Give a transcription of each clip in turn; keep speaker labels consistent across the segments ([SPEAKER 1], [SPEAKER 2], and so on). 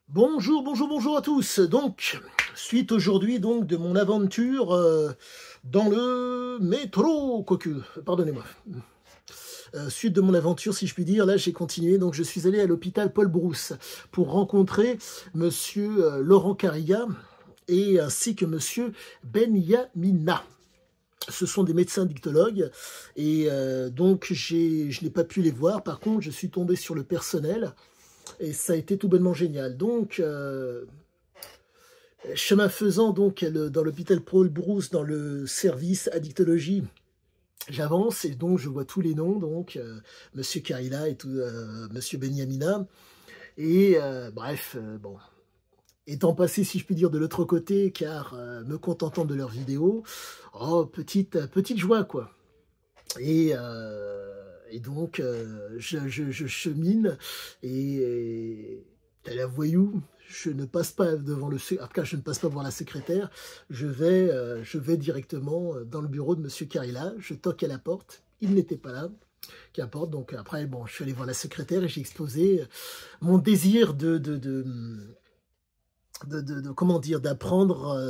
[SPEAKER 1] Bonjour, bonjour, bonjour à tous. Donc, suite aujourd'hui donc de mon aventure dans le métro, quoique, pardonnez-moi. Suite de mon aventure, si je puis dire, là j'ai continué. Donc, je suis allé à l'hôpital Paul Brousse pour rencontrer Monsieur Laurent Cariga et ainsi que Monsieur Benyamina. Ce sont des médecins dictologues et donc je n'ai pas pu les voir. Par contre, je suis tombé sur le personnel et ça a été tout bonnement génial. Donc, chemin faisant, donc, dans l'hôpital Paul Brousse, dans le service addictologie, j'avance et donc je vois tous les noms, donc Monsieur Karila et tout, Monsieur Benyamina. Et bref, bon, étant passé, si je puis dire, de l'autre côté, car me contentant de leurs vidéos, oh, petite joie, quoi. Et donc, je chemine et à la voyou, je ne passe pas devant en tout cas, je ne passe pas voir la secrétaire. Je vais directement dans le bureau de Monsieur Carilla. Je toque à la porte. Il n'était pas là. Qu'importe. Donc après, bon, je suis allé voir la secrétaire et j'ai exposé mon désir comment dire, d'apprendre,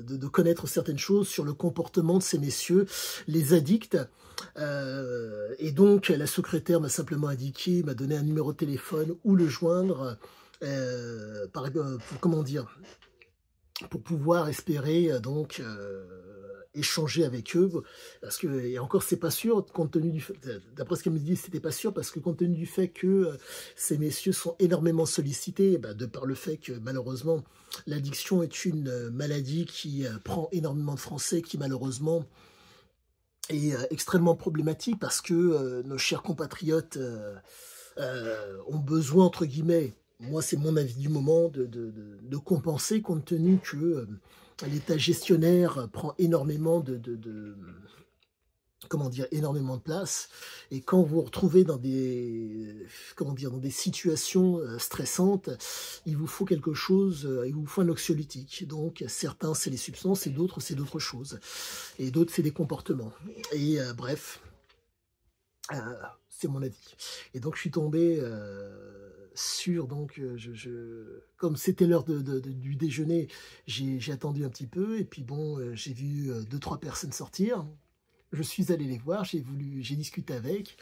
[SPEAKER 1] de connaître certaines choses sur le comportement de ces messieurs, les addicts. Et donc, la secrétaire m'a simplement indiqué, m'a donné un numéro de téléphone où le joindre, pour, comment dire, pour pouvoir espérer donc échanger avec eux, parce que, et encore c'est pas sûr, compte tenu du fait, d'après ce qu'elle me dit, c'était pas sûr, parce que compte tenu du fait que ces messieurs sont énormément sollicités, de par le fait que malheureusement l'addiction est une maladie qui prend énormément de Français, qui malheureusement est extrêmement problématique, parce que nos chers compatriotes ont besoin, entre guillemets, moi c'est mon avis du moment, de compenser, compte tenu que l'État gestionnaire prend énormément comment dire, énormément de place. Et quand vous vous retrouvez dans des, comment dire, dans des situations stressantes, il vous faut quelque chose, il vous faut un anxiolytique. Donc certains c'est les substances et d'autres c'est d'autres choses. Et d'autres c'est des comportements. Et bref, c'est mon avis. Et donc je suis tombé sur, donc comme c'était l'heure du déjeuner, j'ai attendu un petit peu, et puis bon, j'ai vu deux, trois personnes sortir. Je suis allé les voir, j'ai discuté avec,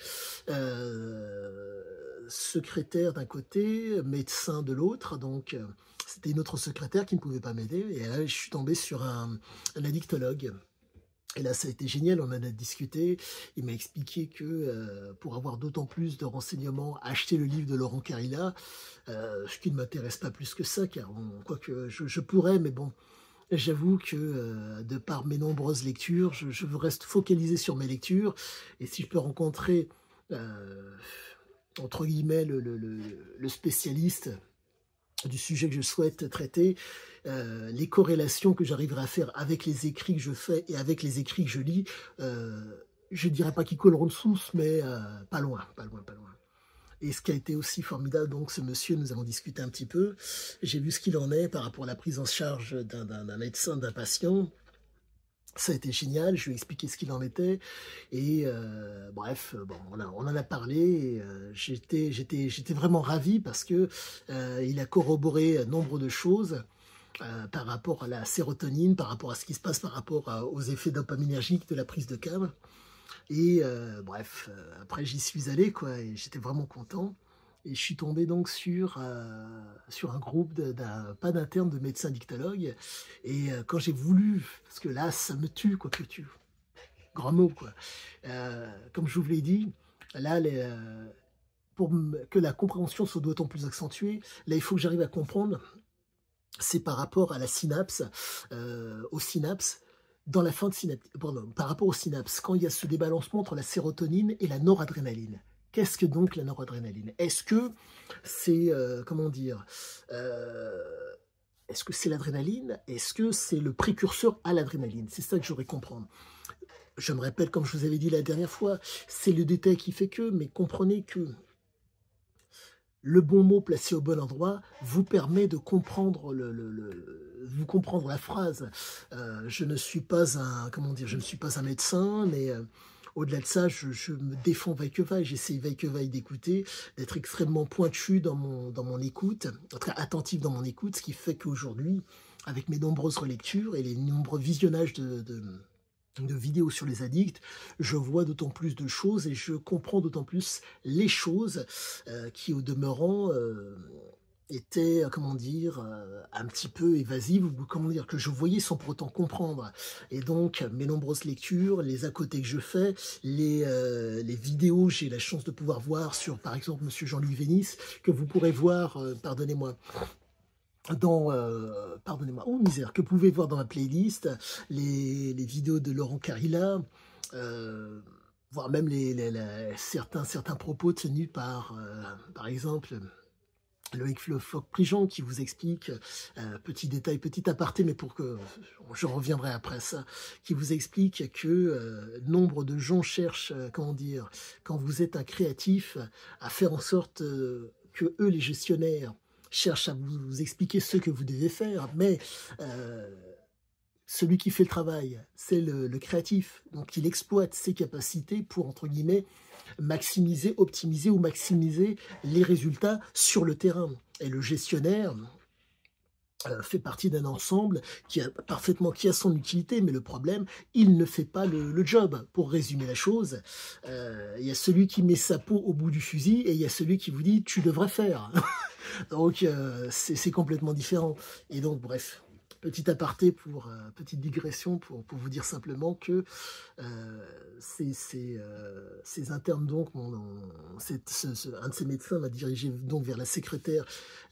[SPEAKER 1] secrétaire d'un côté, médecin de l'autre, donc c'était une autre secrétaire qui ne pouvait pas m'aider, et là je suis tombé sur un addictologue. Et là, ça a été génial, on en a discuté. Il m'a expliqué que pour avoir d'autant plus de renseignements, acheter le livre de Laurent Carilla, ce qui ne m'intéresse pas plus que ça, car quoique je pourrais, mais bon, j'avoue que de par mes nombreuses lectures, je reste focalisé sur mes lectures, et si je peux rencontrer, entre guillemets, le spécialiste du sujet que je souhaite traiter, les corrélations que j'arriverai à faire avec les écrits que je fais et avec les écrits que je lis, je dirais pas qu'ils colleront de source, mais pas loin, pas loin, pas loin. Et ce qui a été aussi formidable, donc ce monsieur, nous avons discuté un petit peu, j'ai vu ce qu'il en est par rapport à la prise en charge d'un médecin, d'un patient. Ça a été génial, je lui ai expliqué ce qu'il en était, et bref, bon, on en a parlé, et j'étais vraiment ravi, parce que il a corroboré nombre de choses par rapport à la sérotonine, par rapport à ce qui se passe, par rapport aux effets dopaminergiques de la prise de câble. Et bref, après j'y suis allé, quoi, et j'étais vraiment content. Et je suis tombé donc sur un groupe, pas d'interne, de médecins dictologues. Et quand j'ai voulu, parce que là, ça me tue, quoi que tu... Grand mot, quoi. Comme je vous l'ai dit, là, pour que la compréhension soit d'autant plus accentuée, là, il faut que j'arrive à comprendre, c'est par rapport à la synapse, aux synapses, dans la fin de synapse, pardon, par rapport aux synapses, quand il y a ce débalancement entre la sérotonine et la noradrénaline. Qu'est-ce que donc la noradrénaline? Est-ce que c'est, comment dire, est-ce que c'est l'adrénaline? Est-ce que c'est le précurseur à l'adrénaline? C'est ça que j'aurais comprendre. Je me répète, comme je vous avais dit la dernière fois, c'est le détail qui fait que, mais comprenez que le bon mot placé au bon endroit vous permet de comprendre vous comprendre la phrase. Je ne suis pas un, comment dire, je ne suis pas un médecin, mais Au-delà de ça, je me défends vaille que vaille, j'essaie vaille que vaille d'écouter, d'être extrêmement pointu dans mon écoute, en tout cas attentif dans mon écoute, ce qui fait qu'aujourd'hui, avec mes nombreuses relectures et les nombreux visionnages de vidéos sur les addicts, je vois d'autant plus de choses et je comprends d'autant plus les choses qui, au demeurant, étaient, comment dire, un petit peu évasives, ou comment dire, que je voyais sans pour autant comprendre. Et donc, mes nombreuses lectures, les à côté que je fais, les vidéos, j'ai la chance de pouvoir voir sur, par exemple, Monsieur Jean-Louis Vénis, que vous pourrez voir, pardonnez-moi, pardonnez-moi, oh misère, que vous pouvez voir dans ma playlist, les vidéos de Laurent Carilla, voire même certains propos tenus par exemple, Loïc Floch-Prigent qui vous explique, petit détail, petit aparté, mais pour que je reviendrai après ça, qui vous explique que nombre de gens cherchent, comment dire, quand vous êtes un créatif, à faire en sorte que eux, les gestionnaires, cherchent à vous expliquer ce que vous devez faire, mais celui qui fait le travail, c'est le créatif. Donc il exploite ses capacités pour, entre guillemets, maximiser, optimiser ou maximiser les résultats sur le terrain. Et le gestionnaire fait partie d'un ensemble qui a son utilité, mais le problème, il ne fait pas le job. Pour résumer la chose, il y a celui qui met sa peau au bout du fusil et il y a celui qui vous dit « tu devrais faire ». Donc c'est complètement différent. Et donc bref, petit aparté, petite digression pour vous dire simplement que ces internes, donc, un de ces médecins m'a dirigé donc vers la secrétaire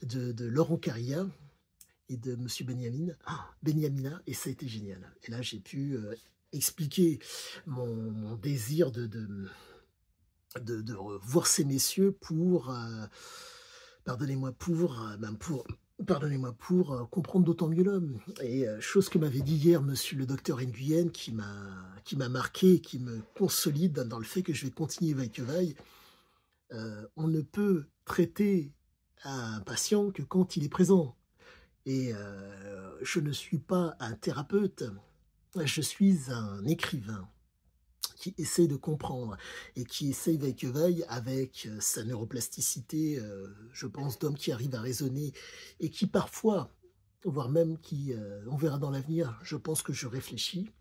[SPEAKER 1] de Laurent Carilla et de Monsieur Benyamina, et ça a été génial. Et là, j'ai pu expliquer mon désir de voir ces messieurs pour, pardonnez-moi, pour comprendre d'autant mieux l'homme. Et chose que m'avait dit hier monsieur le docteur Nguyen, qui m'a marqué, qui me consolide dans le fait que je vais continuer vaille que vaille. On ne peut traiter un patient que quand il est présent. Et je ne suis pas un thérapeute, je suis un écrivain qui essaie de comprendre et qui essaye vaille que vaille avec sa neuroplasticité, je pense, d'homme qui arrive à raisonner et qui parfois, voire même qui, on verra dans l'avenir, je pense que je réfléchis,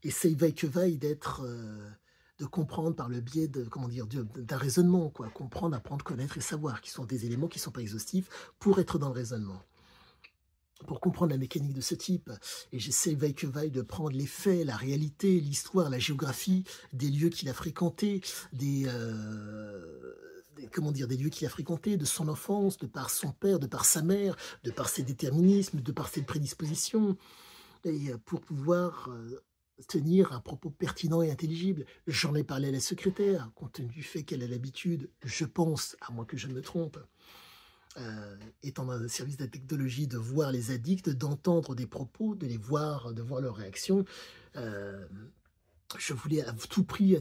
[SPEAKER 1] essaye vaille que vaille de comprendre par le biais de, comment dire, d'un raisonnement, quoi, comprendre, apprendre, connaître et savoir, qui sont des éléments qui ne sont pas exhaustifs pour être dans le raisonnement. Pour comprendre la mécanique de ce type, et j'essaie vaille que vaille de prendre les faits, la réalité, l'histoire, la géographie des lieux qu'il a fréquentés, des lieux qu'il a fréquentés, de son enfance, de par son père, de par sa mère, de par ses déterminismes, de par ses prédispositions, et pour pouvoir tenir un propos pertinent et intelligible. J'en ai parlé à la secrétaire, compte tenu du fait qu'elle a l'habitude, je pense, à moins que je me trompe, étant dans un service de la technologie, de voir les addicts, d'entendre des propos, de voir leurs réactions. Je voulais à tout prix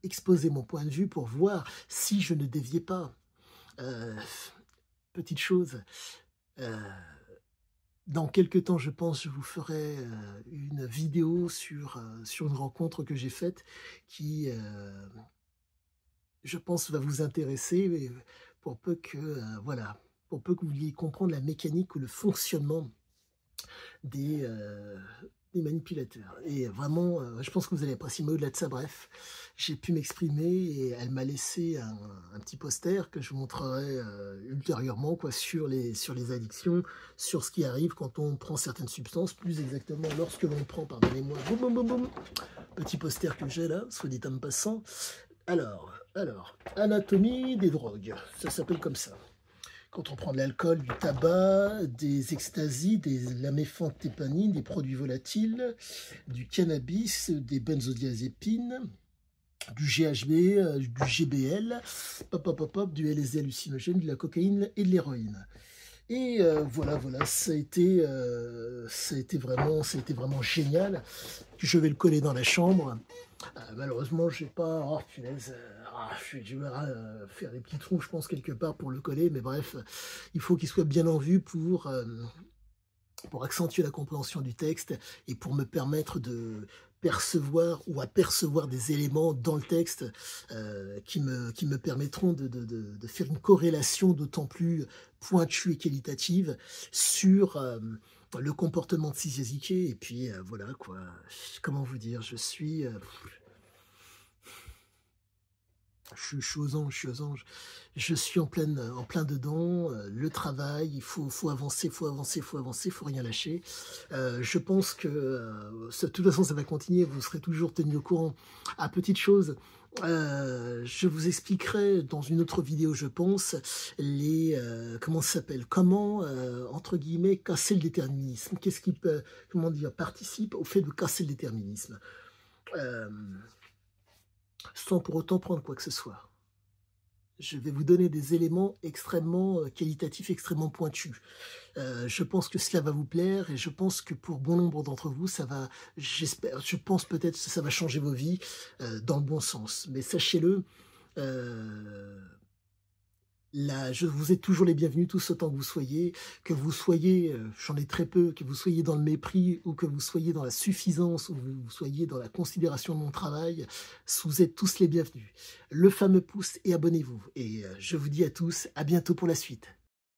[SPEAKER 1] exposer mon point de vue pour voir si je ne déviais pas. Petite chose, dans quelques temps, je pense, je vous ferai une vidéo sur une rencontre que j'ai faite qui, je pense, va vous intéresser, pour peu que, pour peu que vous vouliez comprendre la mécanique ou le fonctionnement des manipulateurs. Et vraiment, je pense que vous allez apprécier, mais au-delà de ça, bref, j'ai pu m'exprimer et elle m'a laissé un petit poster que je vous montrerai ultérieurement, quoi, sur les addictions, sur ce qui arrive quand on prend certaines substances, plus exactement lorsque l'on prend, pardonnez-moi, boum, boum, boum, boum, petit poster que j'ai là, soit dit en passant. Alors, anatomie des drogues, ça s'appelle comme ça. Quand on prend de l'alcool, du tabac, des extasies, des laméphantépamines, des produits volatiles, du cannabis, des benzodiazépines, du GHB, du GBL, du LSD hallucinogène, de la cocaïne et de l'héroïne. Et voilà, ça a été vraiment génial. Je vais le coller dans la chambre. Malheureusement, j'ai pas. Oh, punaise. Je vais faire des petits trous, je pense, quelque part pour le coller. Mais bref, il faut qu'il soit bien en vue pour accentuer la compréhension du texte et pour me permettre de percevoir ou apercevoir des éléments dans le texte qui me permettront de faire une corrélation d'autant plus pointue et qualitative sur le comportement de Sizazike. Et puis voilà quoi, comment vous dire, je suis aux anges, je suis aux anges. Je suis en plein dedans. Le travail, faut avancer, faut avancer, faut avancer, faut rien lâcher. Je pense que de toute façon, ça va continuer. Vous serez toujours tenu au courant. À petite chose, je vous expliquerai dans une autre vidéo, je pense, comment ça s'appelle, comment entre guillemets casser le déterminisme. Qu'est-ce qui peut, comment dire, participe au fait de casser le déterminisme. Sans pour autant prendre quoi que ce soit. Je vais vous donner des éléments extrêmement qualitatifs, extrêmement pointus. Je pense que cela va vous plaire et je pense que pour bon nombre d'entre vous, ça va, je pense peut-être que ça va changer vos vies dans le bon sens. Mais sachez-le, là, vous êtes toujours les bienvenus, tous autant que vous soyez, j'en ai très peu, que vous soyez dans le mépris ou que vous soyez dans la suffisance ou que vous soyez dans la considération de mon travail, vous êtes tous les bienvenus. Le fameux pouce et abonnez-vous. Et je vous dis à tous, à bientôt pour la suite.